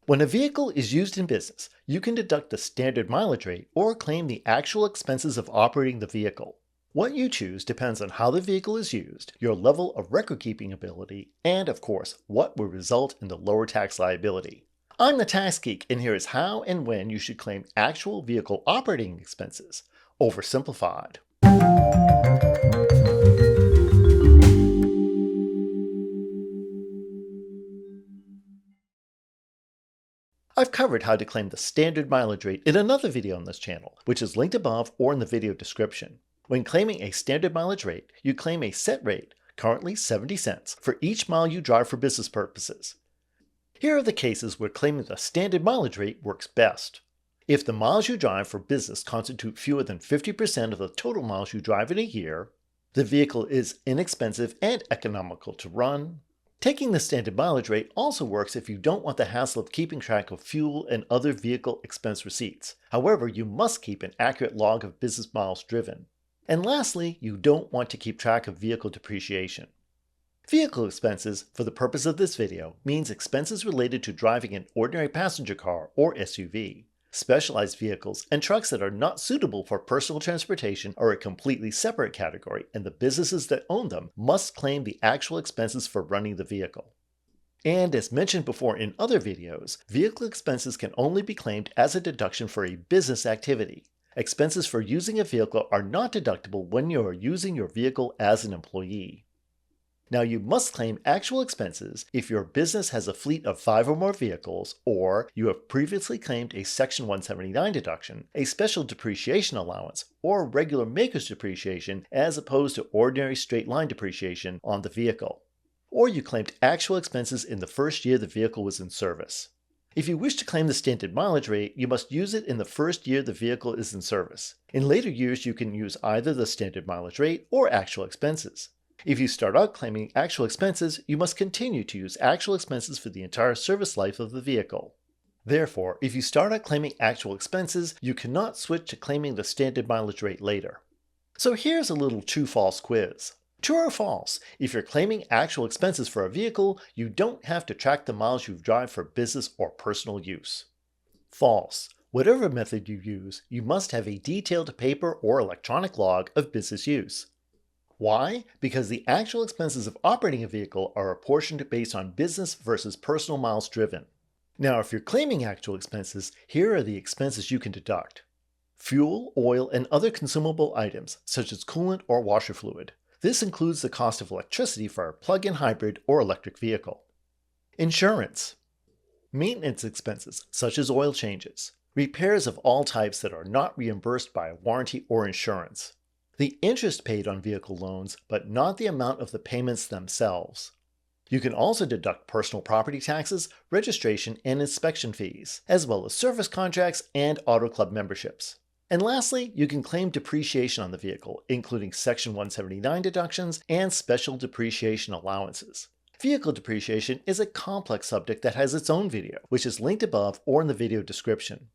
When a vehicle is used in business, you can deduct the standard mileage rate or claim the actual expenses of operating the vehicle. What you choose depends on how the vehicle is used, your level of record-keeping ability, and of course, what will result in the lower tax liability. I'm the Tax Geek, and here is how and when you should claim actual vehicle operating expenses. Oversimplified. I've covered how to claim the standard mileage rate in another video on this channel, which is linked above or in the video description. When claiming a standard mileage rate, you claim a set rate, currently 70 cents, for each mile you drive for business purposes. Here are the cases where claiming the standard mileage rate works best. If the miles you drive for business constitute fewer than 50% of the total miles you drive in a year, the vehicle is inexpensive and economical to run. Taking the standard mileage rate also works if you don't want the hassle of keeping track of fuel and other vehicle expense receipts. However, you must keep an accurate log of business miles driven. And lastly, you don't want to keep track of vehicle depreciation. Vehicle expenses, for the purpose of this video, means expenses related to driving an ordinary passenger car or SUV. Specialized vehicles and trucks that are not suitable for personal transportation are a completely separate category, and the businesses that own them must claim the actual expenses for running the vehicle. And as mentioned before in other videos, vehicle expenses can only be claimed as a deduction for a business activity. Expenses for using a vehicle are not deductible when you are using your vehicle as an employee. Now, you must claim actual expenses if your business has a fleet of 5 or more vehicles, or you have previously claimed a Section 179 deduction, a special depreciation allowance, or regular maker's depreciation as opposed to ordinary straight-line depreciation on the vehicle. Or you claimed actual expenses in the first year the vehicle was in service. If you wish to claim the standard mileage rate, you must use it in the first year the vehicle is in service. In later years, you can use either the standard mileage rate or actual expenses. If you start out claiming actual expenses, you must continue to use actual expenses for the entire service life of the vehicle. Therefore, if you start out claiming actual expenses, you cannot switch to claiming the standard mileage rate later. So here's a little true-false quiz. True or false, if you're claiming actual expenses for a vehicle, you don't have to track the miles you drive for business or personal use. False. Whatever method you use, you must have a detailed paper or electronic log of business use. Why? Because the actual expenses of operating a vehicle are apportioned based on business versus personal miles driven. Now, if you're claiming actual expenses, here are the expenses you can deduct. Fuel, oil, and other consumable items, such as coolant or washer fluid. This includes the cost of electricity for a plug-in hybrid or electric vehicle. Insurance. Maintenance expenses, such as oil changes. Repairs of all types that are not reimbursed by a warranty or insurance. The interest paid on vehicle loans, but not the amount of the payments themselves. You can also deduct personal property taxes, registration, and inspection fees, as well as service contracts and auto club memberships. And lastly, you can claim depreciation on the vehicle, including Section 179 deductions and special depreciation allowances. Vehicle depreciation is a complex subject that has its own video, which is linked above or in the video description.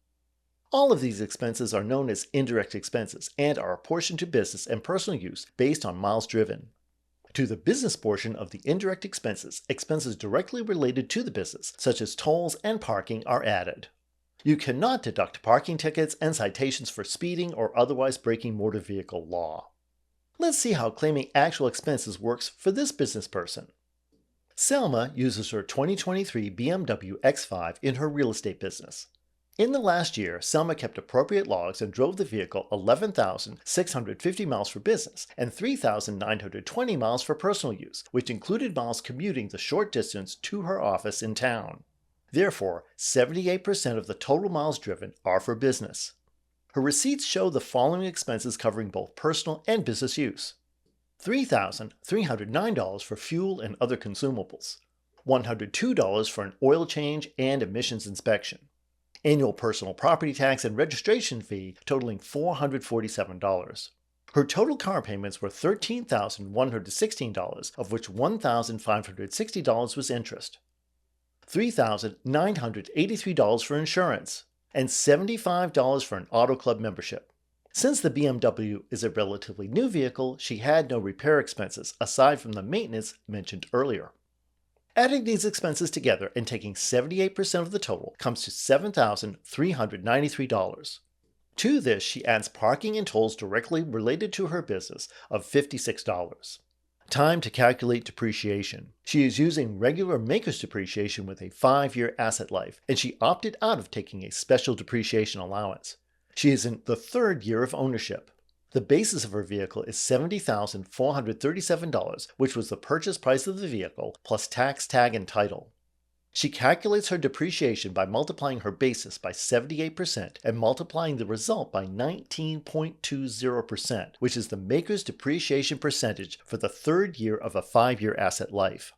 All of these expenses are known as indirect expenses and are apportioned to business and personal use based on miles driven. To the business portion of the indirect expenses, expenses directly related to the business, such as tolls and parking, are added. You cannot deduct parking tickets and citations for speeding or otherwise breaking motor vehicle law. Let's see how claiming actual expenses works for this business person. Selma uses her 2023 BMW X5 in her real estate business. In the last year, Selma kept appropriate logs and drove the vehicle 11,650 miles for business and 3,920 miles for personal use, which included miles commuting the short distance to her office in town. Therefore, 78% of the total miles driven are for business. Her receipts show the following expenses covering both personal and business use. $3,309 for fuel and other consumables. $102 for an oil change and emissions inspection. Annual personal property tax and registration fee totaling $447. Her total car payments were $13,116, of which $1,560 was interest. $3,983 for insurance, and $75 for an auto club membership. Since the BMW is a relatively new vehicle, she had no repair expenses aside from the maintenance mentioned earlier. Adding these expenses together and taking 78% of the total comes to $7,393. To this, she adds parking and tolls directly related to her business of $56. Time to calculate depreciation. She is using regular maker's depreciation with a 5-year asset life, and she opted out of taking a special depreciation allowance. She is in the 3rd year of ownership. The basis of her vehicle is $70,437, which was the purchase price of the vehicle plus tax, tag, and title. She calculates her depreciation by multiplying her basis by 78% and multiplying the result by 19.20%, which is the maker's depreciation percentage for the 3rd year of a 5-year asset life.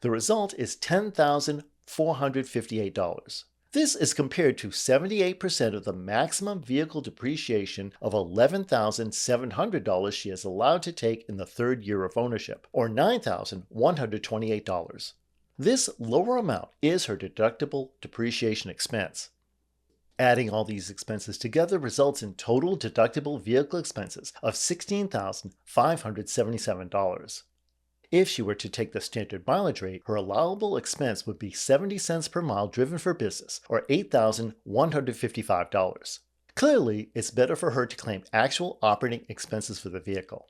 The result is $10,458. This is compared to 78% of the maximum vehicle depreciation of $11,700 she is allowed to take in the 3rd year of ownership, or $9,128. This lower amount is her deductible depreciation expense. Adding all these expenses together results in total deductible vehicle expenses of $16,577. If she were to take the standard mileage rate, her allowable expense would be 70 cents per mile driven for business, or $8,155. Clearly, it's better for her to claim actual operating expenses for the vehicle.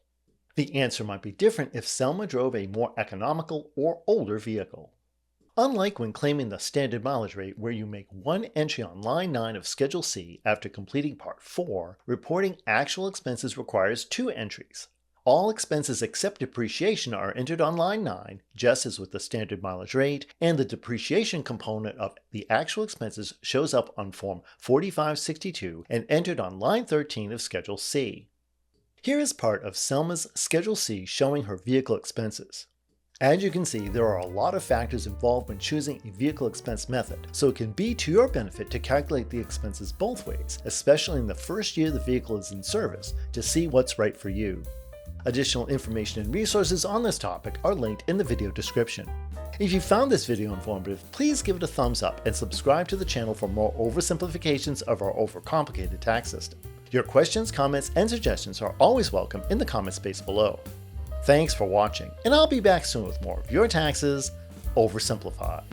The answer might be different if Selma drove a more economical or older vehicle. Unlike when claiming the standard mileage rate, where you make one entry on line 9 of Schedule C after completing Part 4, reporting actual expenses requires 2 entries. All expenses except depreciation are entered on line 9, just as with the standard mileage rate, and the depreciation component of the actual expenses shows up on Form 4562 and entered on line 13 of Schedule C. Here is part of Selma's Schedule C showing her vehicle expenses. As you can see, there are a lot of factors involved when choosing a vehicle expense method, so it can be to your benefit to calculate the expenses both ways, especially in the first year the vehicle is in service, to see what's right for you. Additional information and resources on this topic are linked in the video description. If you found this video informative, please give it a thumbs up and subscribe to the channel for more oversimplifications of our overcomplicated tax system. Your questions, comments, and suggestions are always welcome in the comment space below. Thanks for watching, and I'll be back soon with more of your taxes oversimplified.